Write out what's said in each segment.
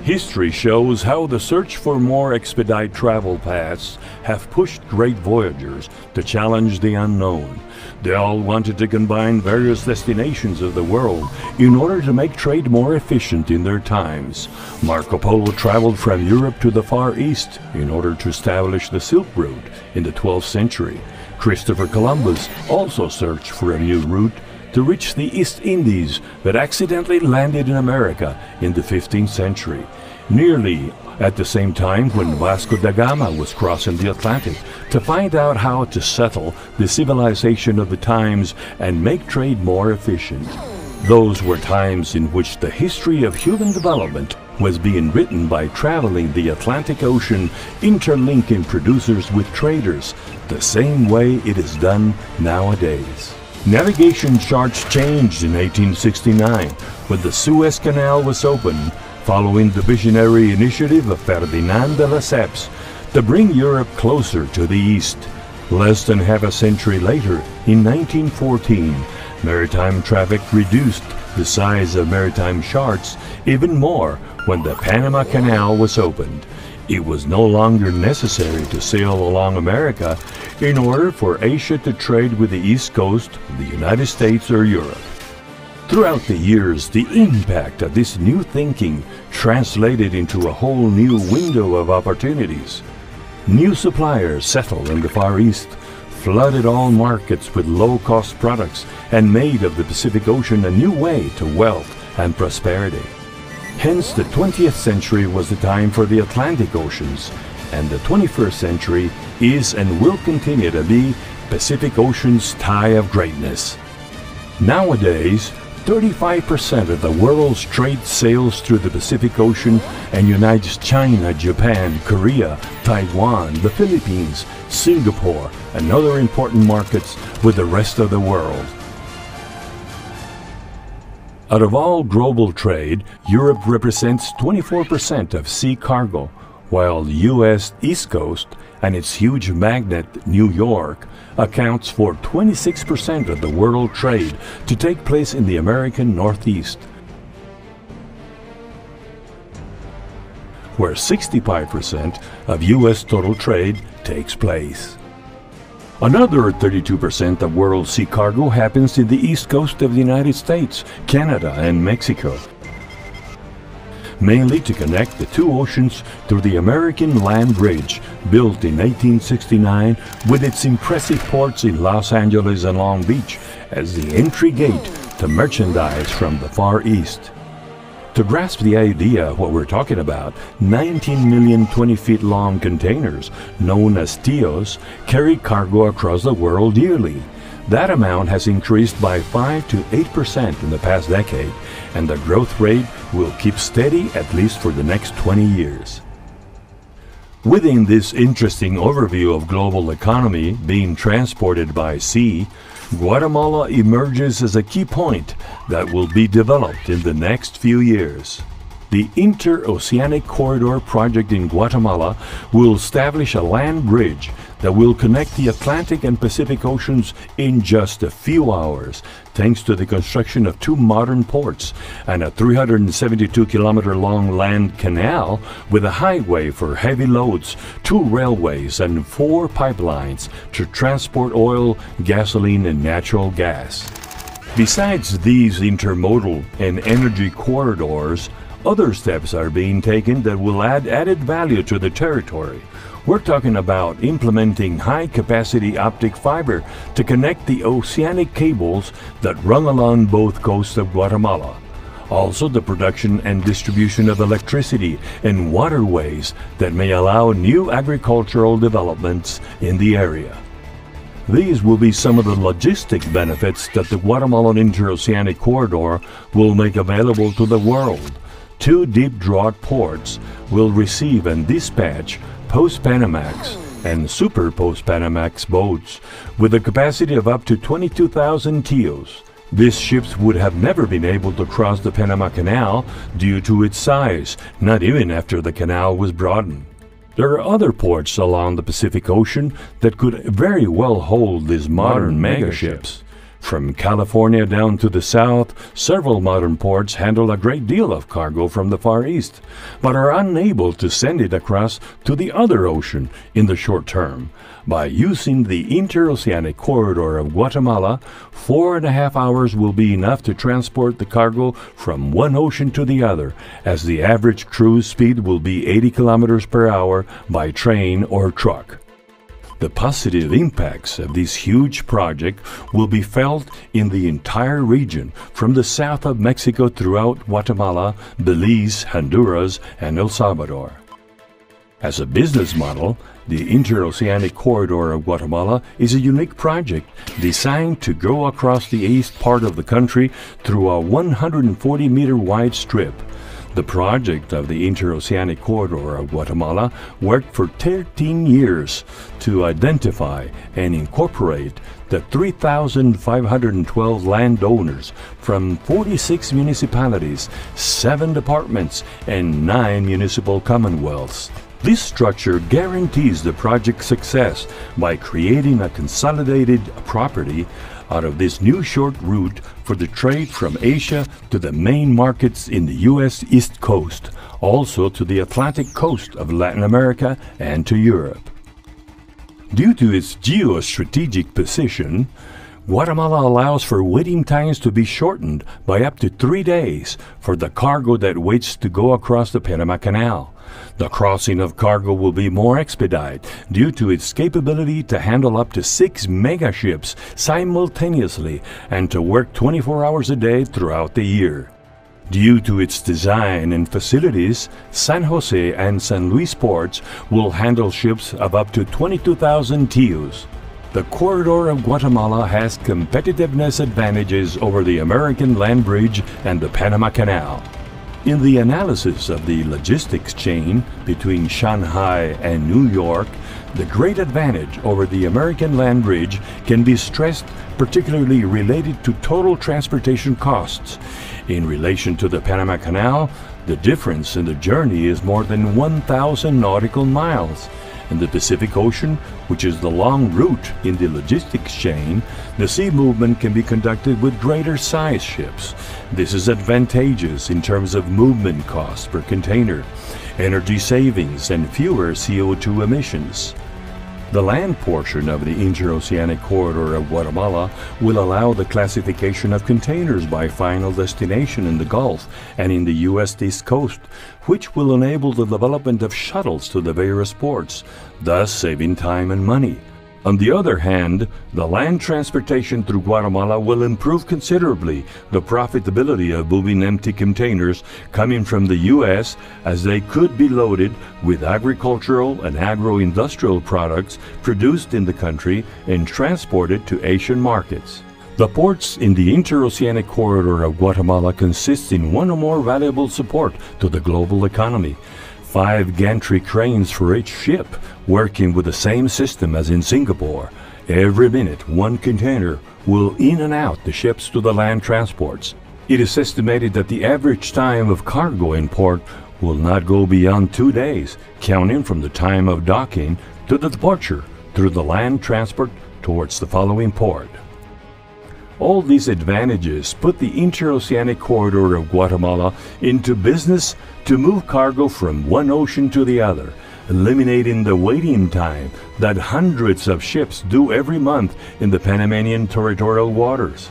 History shows how the search for more expedite travel paths have pushed great voyagers to challenge the unknown. They all wanted to combine various destinations of the world in order to make trade more efficient in their times. Marco Polo traveled from Europe to the Far East in order to establish the Silk Route in the 12th century. Christopher Columbus also searched for a new route to reach the East Indies, but accidentally landed in America in the 15th century, nearly at the same time when Vasco da Gama was crossing the Atlantic to find out how to settle the civilization of the times and make trade more efficient. Those were times in which the history of human development was being written by traveling the Atlantic Ocean, interlinking producers with traders, the same way it is done nowadays. Navigation charts changed in 1869 when the Suez Canal was opened, following the visionary initiative of Ferdinand de Lesseps to bring Europe closer to the East. Less than half a century later, in 1914, maritime traffic reduced the size of maritime charts even more when the Panama Canal was opened. It was no longer necessary to sail along America in order for Asia to trade with the East Coast, the United States, or Europe. Throughout the years, the impact of this new thinking translated into a whole new window of opportunities. New suppliers settled in the Far East, flooded all markets with low-cost products, and made of the Pacific Ocean a new way to wealth and prosperity. Hence, the 20th century was the time for the Atlantic Oceans, and the 21st century is and will continue to be Pacific Ocean's tie of greatness. Nowadays, 35% of the world's trade sails through the Pacific Ocean and unites China, Japan, Korea, Taiwan, the Philippines, Singapore, and other important markets with the rest of the world. Out of all global trade, Europe represents 24% of sea cargo, while the U.S. East Coast and its huge magnet, New York, accounts for 26% of the world trade to take place in the American Northeast, where 65% of U.S. total trade takes place. Another 32% of world sea cargo happens in the east coast of the United States, Canada, and Mexico, mainly to connect the two oceans through the American Land Bridge, built in 1869 with its impressive ports in Los Angeles and Long Beach as the entry gate to merchandise from the Far East. To grasp the idea of what we're talking about, 19 million 20-feet-long containers, known as TIOs, carry cargo across the world yearly. That amount has increased by 5 to 8% in the past decade, and the growth rate will keep steady at least for the next 20 years. Within this interesting overview of global economy being transported by sea, Guatemala emerges as a key point that will be developed in the next few years. The Interoceanic Corridor project in Guatemala will establish a land bridge that will connect the Atlantic and Pacific Oceans in just a few hours, thanks to the construction of two modern ports and a 372-kilometer-long land canal with a highway for heavy loads, 2 railways, and 4 pipelines to transport oil, gasoline, and natural gas. Besides these intermodal and energy corridors, other steps are being taken that will add added value to the territory. We're talking about implementing high-capacity optic fiber to connect the oceanic cables that run along both coasts of Guatemala. Also, the production and distribution of electricity and waterways that may allow new agricultural developments in the area. These will be some of the logistic benefits that the Guatemalan Interoceanic Corridor will make available to the world. 2 deep-draught ports will receive and dispatch post-Panamax and super post-Panamax boats with a capacity of up to 22,000 TEUs. These ships would have never been able to cross the Panama Canal due to its size, not even after the canal was broadened. There are other ports along the Pacific Ocean that could very well hold these modern megaships. From California down to the south, several modern ports handle a great deal of cargo from the Far East, but are unable to send it across to the other ocean in the short term. By using the Interoceanic Corridor of Guatemala, 4.5 hours will be enough to transport the cargo from one ocean to the other, as the average cruise speed will be 80 kilometers per hour by train or truck. The positive impacts of this huge project will be felt in the entire region, from the south of Mexico throughout Guatemala, Belize, Honduras, and El Salvador. As a business model, the Interoceanic Corridor of Guatemala is a unique project designed to go across the east part of the country through a 140-meter wide strip. The project of the Interoceanic Corridor of Guatemala worked for 13 years to identify and incorporate the 3,512 landowners from 46 municipalities, 7 departments, and 9 municipal commonwealths. This structure guarantees the project's success by creating a consolidated property out of this new short route for the trade from Asia to the main markets in the U.S. East Coast, also to the Atlantic coast of Latin America and to Europe. Due to its geostrategic position, Guatemala allows for waiting times to be shortened by up to 3 days for the cargo that waits to go across the Panama Canal. The crossing of cargo will be more expedited due to its capability to handle up to 6 megaships simultaneously and to work 24 hours a day throughout the year. Due to its design and facilities, San Jose and San Luis ports will handle ships of up to 22,000 TEUs. The Corridor of Guatemala has competitiveness advantages over the American land bridge and the Panama Canal. In the analysis of the logistics chain between Shanghai and New York, the great advantage over the American land bridge can be stressed, particularly related to total transportation costs. In relation to the Panama Canal, the difference in the journey is more than 1,000 nautical miles. In the Pacific Ocean, which is the long route in the logistics chain, the sea movement can be conducted with greater size ships. This is advantageous in terms of movement costs per container, energy savings, and fewer CO2 emissions. The land portion of the Interoceanic Corridor of Guatemala will allow the classification of containers by final destination in the Gulf and in the U.S. East Coast, which will enable the development of shuttles to the various ports, thus saving time and money. On the other hand, the land transportation through Guatemala will improve considerably the profitability of moving empty containers coming from the U.S., as they could be loaded with agricultural and agro-industrial products produced in the country and transported to Asian markets. The ports in the Interoceanic Corridor of Guatemala consist in one or more valuable support to the global economy. 5 gantry cranes for each ship, working with the same system as in Singapore. Every minute, one container will in and out the ships to the land transports. It is estimated that the average time of cargo in port will not go beyond 2 days, counting from the time of docking to the departure through the land transport towards the following port. All these advantages put the Interoceanic Corridor of Guatemala into business to move cargo from one ocean to the other, eliminating the waiting time that hundreds of ships do every month in the Panamanian territorial waters.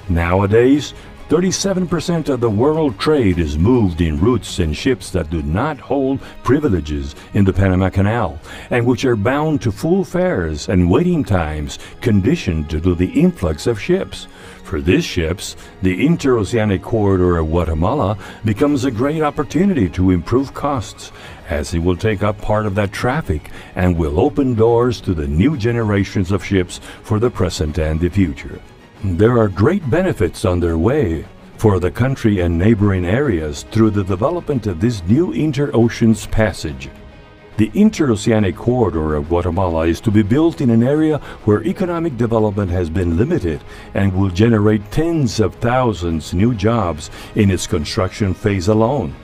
Nowadays, 37% of the world trade is moved in routes and ships that do not hold privileges in the Panama Canal, and which are bound to full fares and waiting times conditioned to the influx of ships. For these ships, the Interoceanic Corridor of Guatemala becomes a great opportunity to improve costs, as it will take up part of that traffic and will open doors to the new generations of ships for the present and the future. There are great benefits on their way for the country and neighboring areas through the development of this new interoceans passage. The Interoceanic Corridor of Guatemala is to be built in an area where economic development has been limited and will generate tens of thousands new jobs in its construction phase alone.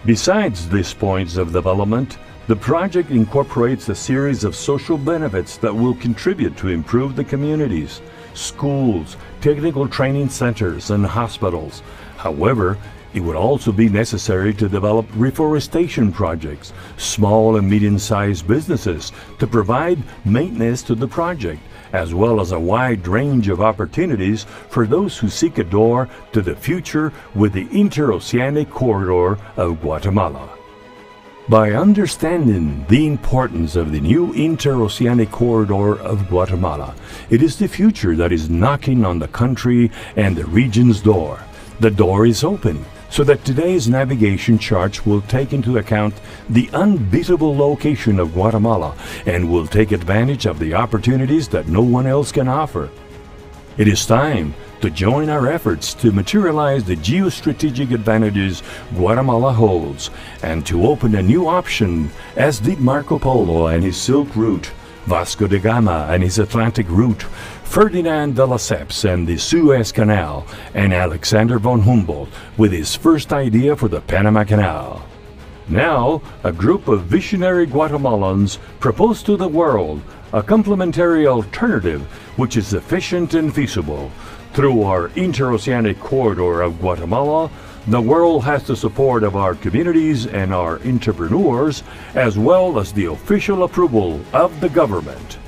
Besides these points of development, the project incorporates a series of social benefits that will contribute to improve the communities. schools, technical training centers, and hospitals. However, it would also be necessary to develop reforestation projects, small and medium-sized businesses to provide maintenance to the project, as well as a wide range of opportunities for those who seek a door to the future with the Interoceanic Corridor of Guatemala. By understanding the importance of the new Interoceanic Corridor of Guatemala, it is the future that is knocking on the country and the region's door. The door is open, so that today's navigation charts will take into account the unbeatable location of Guatemala and will take advantage of the opportunities that no one else can offer. It is time to join our efforts to materialize the geostrategic advantages Guatemala holds and to open a new option, as did Marco Polo and his Silk Route, Vasco da Gama and his Atlantic Route, Ferdinand de Lesseps and the Suez Canal, and Alexander von Humboldt with his first idea for the Panama Canal. Now, a group of visionary Guatemalans propose to the world a complementary alternative which is efficient and feasible. Through our Interoceanic Corridor of Guatemala, the world has the support of our communities and our entrepreneurs, as well as the official approval of the government.